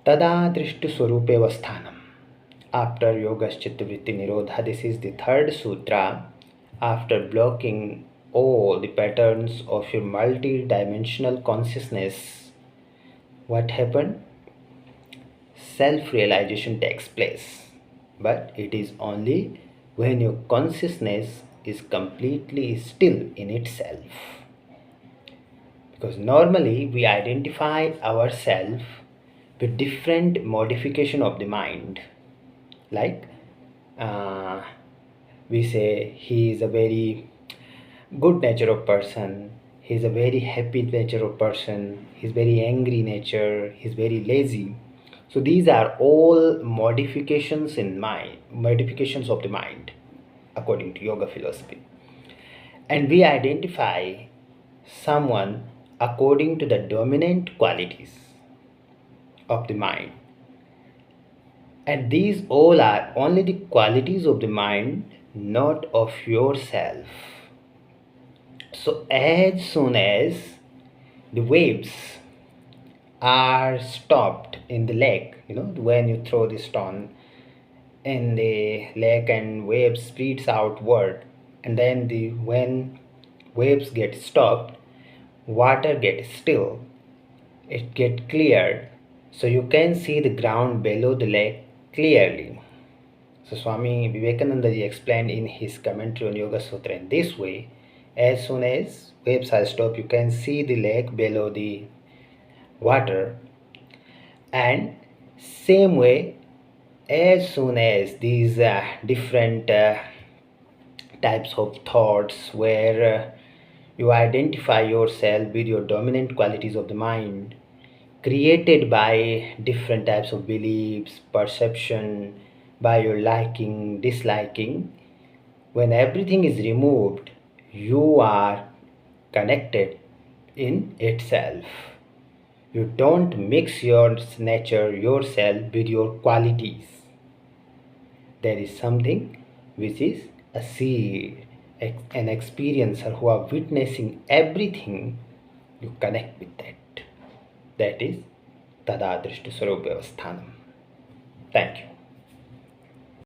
Tada Drishti Swarupevasthanam. After Yoga's Chittavritti Nirodha, this is the third sutra. After blocking all the patterns of your multi-dimensional consciousness, what happened? Self-realization takes place. But it is only when your consciousness is completely still in itself. Because normally we identify ourselves with different modification of the mind. Like we say he is a very good nature of person, he is a very happy nature of person, he is very angry nature, he is very lazy. So these are all modifications in mind, modifications of the mind according to yoga philosophy. And we identify someone according to the dominant qualities of the mind. And these all are only the qualities of the mind, not of yourself. So as soon as the waves are stopped in the lake, when you throw the stone in the lake and waves speeds outward, and then when waves get stopped, water gets still, it get cleared, so you can see the ground below the lake clearly. So Swami Vivekananda ji explained in his commentary on Yoga Sutra in this way: as soon as waves are stopped, you can see the lake below the water, and same way, as soon as these different types of thoughts where you identify yourself with your dominant qualities of the mind created by different types of beliefs, perception, by your liking, disliking, when everything is removed, you are connected in itself. You don't mix your nature, yourself, with your qualities. There is something which is a seer, an experiencer who are witnessing everything. You connect with that. That is Tadadrishti Swarupavasthanam. Thank you.